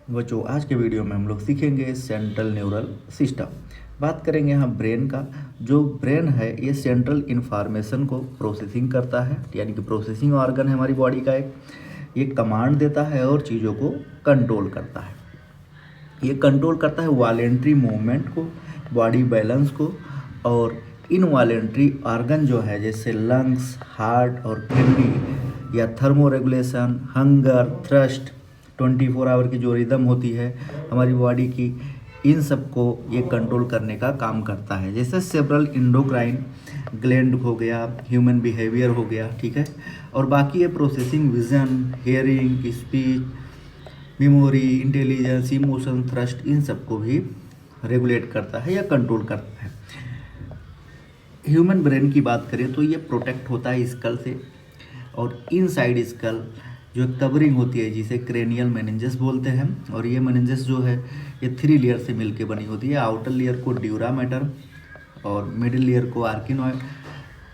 बच्चों आज के वीडियो में हम लोग सीखेंगे सेंट्रल न्यूरल सिस्टम। बात करेंगे यहाँ ब्रेन का। जो ब्रेन है ये सेंट्रल इन्फॉर्मेशन को प्रोसेसिंग करता है, यानी कि प्रोसेसिंग ऑर्गन है हमारी बॉडी का एक। ये कमांड देता है और चीज़ों को कंट्रोल करता है। ये कंट्रोल करता है वॉलेंट्री मूवमेंट को, बॉडी बैलेंस को, और इनवॉलेंट्री ऑर्गन जो है जैसे लंग्स, हार्ट और किडनी, या thermoregulation, hunger, thirst, 24 hour की जो रिदम होती है हमारी बॉडी की, इन सब को ये कंट्रोल करने का काम करता है। जैसे सेवरल इंडोक्राइन ग्लैंड हो गया, ह्यूमन बिहेवियर हो गया, ठीक है। और बाकी ये processing vision, hearing, speech, memory, intelligence, emotion, thrust, इन सबको भी रेगुलेट करता है या कंट्रोल करता है। ह्यूमन ब्रेन की बात करें तो ये प्रोटेक्ट होता है स्कल से, और इनसाइड स्कल जो कवरिंग होती है जिसे क्रेनियल मेनिंजेस बोलते हैं, और ये मेनिंजेस जो है ये 3 लेयर से मिलके बनी होती है। आउटर लेयर को ड्यूरा मैटर और मिडिल लेयर को आर्किनॉइड,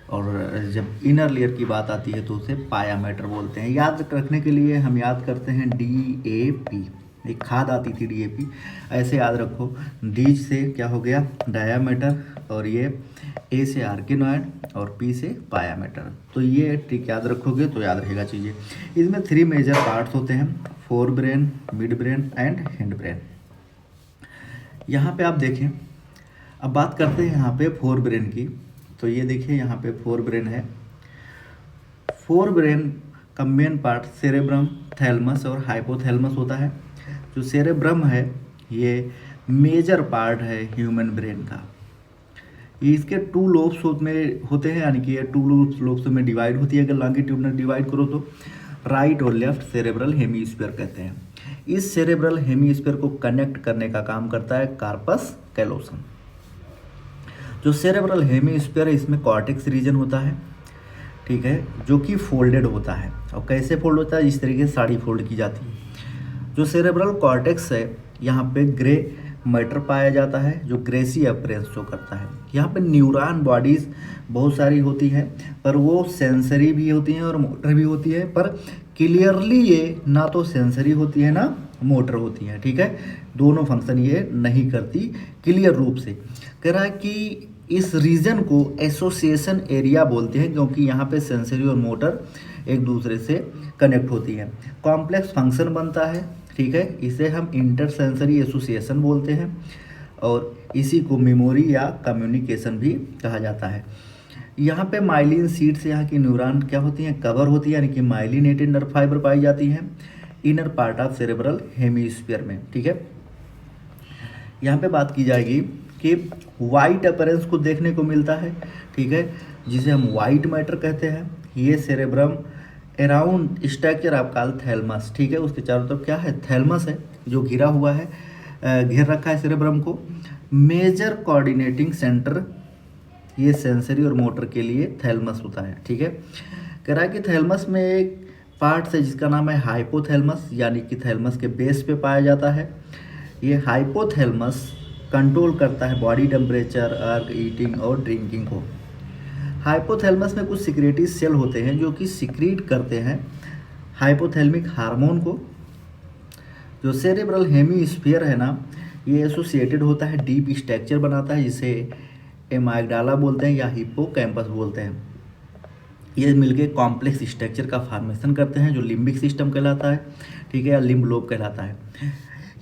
और जब इनर लेयर की बात आती है तो उसे पाया मैटर बोलते हैं। याद रखने के लिए हम याद करते हैं DAP, एक खाद आती थी DAP, ऐसे याद रखो। D से क्या हो गया, डायामीटर, और ये A से आर्किनॉइड और P से पाया मैटर। तो ये ट्रिक याद रखोगे तो याद रहेगा चीज़ें। इसमें 3 मेजर पार्ट्स होते हैं, fore brain, mid brain and hind brain. यहाँ पे आप देखें, अब बात करते हैं यहाँ पे फोर ब्रेन की। तो ये देखिए यहाँ पे फोर ब्रेन है। फोर ब्रेन का मेन पार्ट सेरेब्रम, थैलमस और हाइपोथैलमस होता है। जो सेरेब्रम है ये मेजर पार्ट है ह्यूमन ब्रेन का। इसके 2 लोब्स में होते हैं, यानी कि ये 2 लोब्स में डिवाइड होती है। अगर लॉन्गिट्यूडनल डिवाइड करो तो राइट और लेफ्ट सेरेब्रल हेमीस्फीयर कहते हैं। इस सेरेब्रल हेमीस्फीयर को कनेक्ट करने का काम करता है कार्पस कैलोसम। जो सेरेब्रल हेमीस्फीयर है इसमें कॉर्टेक्स रीजन होता है, ठीक है, जो कि फोल्डेड होता है। और कैसे फोल्ड होता है, इस तरीके से साड़ी फोल्ड की जाती है। जो सेरेब्रल कॉर्टेक्स है यहाँ पे ग्रे मैटर पाया जाता है जो ग्रेसी अपीयरेंस शो करता है। यहाँ पे न्यूरॉन बॉडीज बहुत सारी होती हैं, पर वो सेंसरी भी होती हैं और मोटर भी होती है, पर क्लियरली ये ना तो सेंसरी होती है ना मोटर होती है, ठीक है। दोनों फंक्शन ये नहीं करती क्लियर रूप से। कह रहा है कि इस रीजन को एसोसिएशन एरिया बोलते हैं, क्योंकि यहाँ पे सेंसरी और मोटर एक दूसरे से कनेक्ट होती है। कॉम्प्लेक्स फंक्शन बनता है, ठीक है, इसे हम इंटरसेंसरी एसोसिएशन बोलते हैं, और इसी को मेमोरी या कम्युनिकेशन भी कहा जाता है। यहाँ पे माइलिन सीड से यहाँ की न्यूरॉन क्या होती हैं, कवर होती है, यानी कि माइलिनेटेड नर्व फाइबर पाई जाती हैं inner part of cerebral hemisphere में, ठीक है। यहाँ पे बात की जाएगी कि वाइट अपीयरेंस को देखने को मिलता है, ठीक है, जिसे हम वाइट मैटर कहते हैं। ये cerebrum around structure of call thalamus, ठीक है, उसके चारों तरफ क्या है, थैलमस है जो घिरा हुआ है, घेर रखा है सेरेब्रम को। मेजर कोऑर्डिनेटिंग सेंटर ये सेंसरी और मोटर के लिए थैलमस होता है, ठीक है। कह रहा है कि थैलमस में एक पार्ट है जिसका नाम है हाइपोथैलमस, यानी कि थैलमस के बेस पे पाया जाता है। ये हाइपोथैलमस कंट्रोल करता है बॉडी टेम्परेचर, अर्क, ईटिंग और ड्रिंकिंग को। हाइपोथैलमस में कुछ सिक्रेटरी सेल होते हैं जो कि सिक्रीट करते हैं हाइपोथैलेमिक हार्मोन को। जो सेरेब्रल हेमीस्फीयर है ना, ये एसोसिएटेड होता है, डीप स्ट्रक्चर बनाता है जिसे एमाइगडाला बोलते हैं या हिप्पोकैम्पस बोलते हैं। ये मिलके कॉम्प्लेक्स स्ट्रक्चर का फॉर्मेशन करते हैं जो लिम्बिक सिस्टम कहलाता है, ठीक है, या लिम्ब लोब कहलाता है।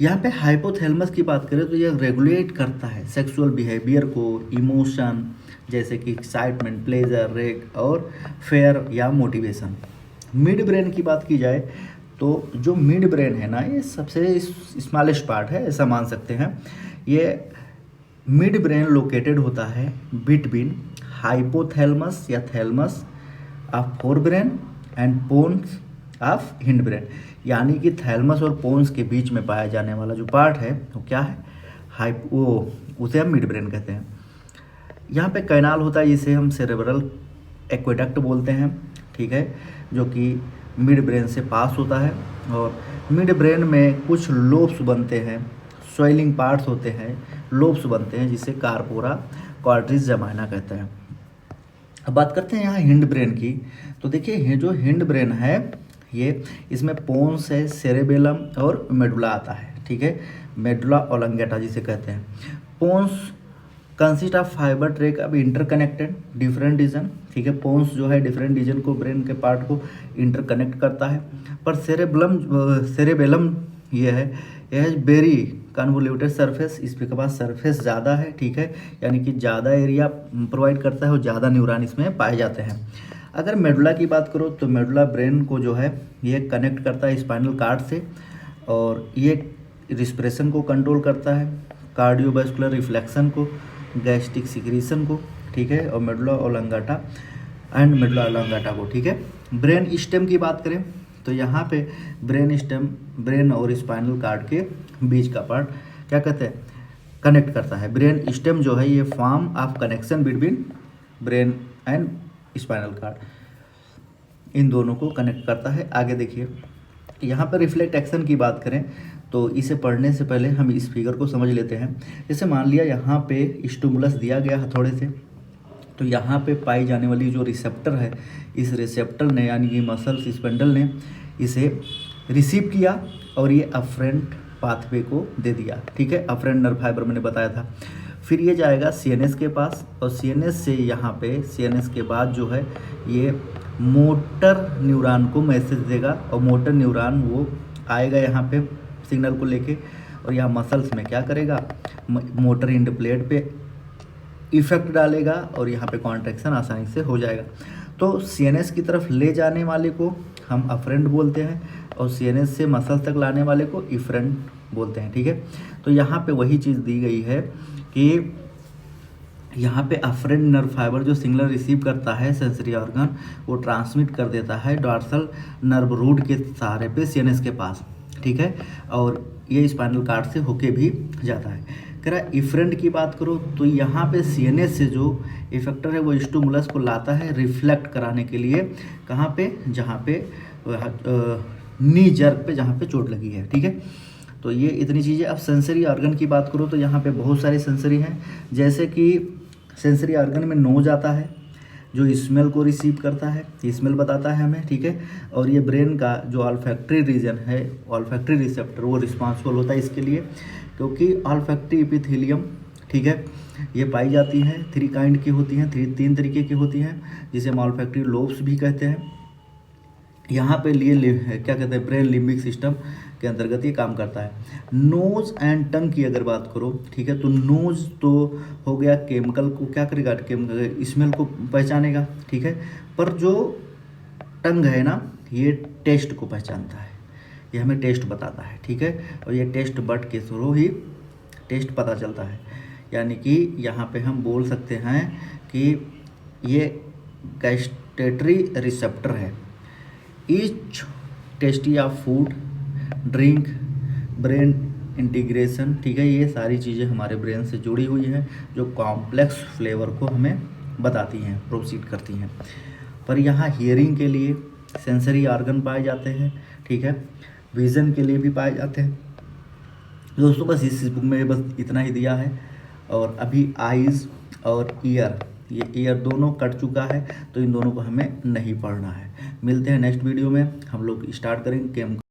यहाँ पे हाइपोथैलेमस की बात करें तो यह रेगुलेट करता है सेक्सुअल बिहेवियर को, इमोशन जैसे कि एक्साइटमेंट, प्लेजर, रेग और फेयर या मोटिवेशन। मिड ब्रेन की बात की जाए तो जो मिड ब्रेन है ना, ये सबसे स्मॉलेस्ट पार्ट है, ऐसा मान सकते हैं। ये मिड ब्रेन लोकेटेड होता है बिटवीन हाइपोथैलेमस या thalamus of forebrain and pons of hindbrain, यानी कि थैलमस और पोन्स के बीच में पाया जाने वाला जो पार्ट है वो क्या है, उसे हम मिड ब्रेन कहते हैं। यहाँ पे कैनाल होता है जिसे हम सेरेब्रल एक्वेडक्ट बोलते हैं, ठीक है, जो कि मिड ब्रेन से पास होता है। और मिड ब्रेन में कुछ लोब्स बनते हैं, स्वेलिंग पार्ट्स होते हैं, लोब्स बनते हैं जिसे कार्पोरा क्वाड्रिस जमाना कहते हैं। अब बात करते हैं यहाँ हिंड ब्रेन की। तो देखिए ये जो हिंड ब्रेन है ये इसमें पोन्स है, सेरेबेलम और मेडुला आता है, ठीक है, मेडुला ओब्लांगेटा जिसे कहते हैं। Pons consist of fibre track अब इंटरकनेक्टेड डिफरेंट रीजन, ठीक है। पोन्स जो है डिफरेंट रीजन को, ब्रेन के पार्ट को इंटरकनेक्ट करता है। पर सेरेबेलम ये है, यह वेरी कन्वोल्यूटेड सरफेस, इसके पास सरफेस ज़्यादा है, ठीक है, यानी कि ज़्यादा एरिया प्रोवाइड करता है और ज़्यादा न्यूरॉन इसमें पाए जाते हैं। अगर मेडुला की बात करो तो मेडुला ब्रेन को जो है ये कनेक्ट करता है स्पाइनल कार्ड से, और ये रिस्पिरेशन को कंट्रोल करता है, कार्डियोवास्कुलर रिफ्लेक्शन को, गैस्ट्रिक सिक्रीशन को, ठीक है, और medulla oblongata and medulla oblongata को, ठीक है। ब्रेन स्टेम की बात करें तो यहाँ पे ब्रेन स्टेम ब्रेन और स्पाइनल कार्ड के बीच का पार्ट क्या कहते हैं, कनेक्ट करता है। ब्रेन स्टेम जो है ये form of connection between brain and spinal cord, इन दोनों को कनेक्ट करता है। आगे देखिए, यहाँ पर रिफ्लेक्ट एक्शन की बात करें तो इसे पढ़ने से पहले हम इस फिगर को समझ लेते हैं। जैसे मान लिया यहाँ पे स्टिमुलस दिया गया हथौड़े से, तो यहाँ पे पाई जाने वाली जो रिसेप्टर है, इस रिसेप्टर ने यानी कि मसल स्पिंडल ने इसे रिसीव किया और ये अफरेंट पाथवे को दे दिया, ठीक है। अफरेंट नर्व फाइबर मैंने बताया था। फिर ये जाएगा सीएनएस के पास, और सीएनएस से यहाँ पे सीएनएस के बाद जो है ये मोटर न्यूरॉन को मैसेज देगा, और मोटर न्यूरॉन वो आएगा यहाँ पे सिग्नल को लेके, और यहाँ मसल्स में क्या करेगा, मोटर इंडप्लेट पे इफेक्ट डालेगा, और यहाँ पे कॉन्ट्रैक्शन आसानी से हो जाएगा। तो सीएनएस की तरफ ले जाने वाले को हम अफरेंट बोलते हैं, और सीएनएस से मसल तक लाने वाले को इफरेंट बोलते हैं, ठीक है। तो यहाँ पे वही चीज़ दी गई है कि यहाँ पे अफरेंट नर्व फाइबर जो सिग्नल रिसीव करता है सेंसरी ऑर्गन, वो ट्रांसमिट कर देता है डॉर्सल नर्व रूट के सहारे पे सीएनएस के पास, ठीक है, और ये स्पाइनल कार्ड से होके भी जाता है। कह रहा इफरेंट की बात करो तो यहाँ पे सीएनएस से जो इफेक्टर है वो स्टिमुलस को लाता है रिफ्लेक्ट कराने के लिए, कहाँ पे, जहाँ पे नी जर्क पे, जहाँ पे चोट लगी है, ठीक है। तो ये इतनी चीज़ें। अब सेंसरी ऑर्गन की बात करो तो यहाँ पे बहुत सारे सेंसरी हैं, जैसे कि सेंसरी ऑर्गन में नोज आता है जो स्मेल को रिसीव करता है, स्मेल बताता है हमें, ठीक है। और ये ब्रेन का जो ऑल्फैक्टरी रीजन है, ऑल्फैक्टरी रिसेप्टर, वो रिस्पॉन्सिबल होता है इसके लिए, क्योंकि ऑल्फैक्टरी एपिथेलियम, ठीक है, ये पाई जाती हैं, 3 काइंड की होती हैं, 3 तरीके की होती हैं, जिसे हम ऑल्फैक्टरी लोब्स भी कहते हैं। यहाँ पे लिए क्या कहते हैं, ब्रेन लिम्बिक सिस्टम के अंतर्गत ये काम करता है। नोज एंड टंग की अगर बात करो, ठीक है, तो नोज तो हो गया केमिकल को क्या करेगा, केमिकल स्मेल को पहचानेगा, ठीक है, पर जो टंग है ना, ये टेस्ट को पहचानता है, ये हमें टेस्ट बताता है, ठीक है, और ये टेस्ट बड के थ्रू ही टेस्ट पता चलता है। यानी कि यहाँ पे हम बोल सकते हैं कि ये गैस्टेटरी रिसेप्टर है। Each tasty of food, drink, brain integration, ठीक है, ये सारी चीज़ें हमारे ब्रेन से जुड़ी हुई हैं, जो कॉम्प्लेक्स फ्लेवर को हमें बताती हैं, प्रोसीड करती हैं। पर यहाँ हियरिंग के लिए सेंसरी ऑर्गन पाए जाते हैं, ठीक है, विज़न के लिए भी पाए जाते हैं। दोस्तों बस इस बुक में बस इतना ही दिया है, और अभी आइज़ और ईयर, ये ईयर दोनों कट चुका है, तो इन दोनों को हमें नहीं पढ़ना है। मिलते हैं नेक्स्ट वीडियो में, हम लोग स्टार्ट करेंगे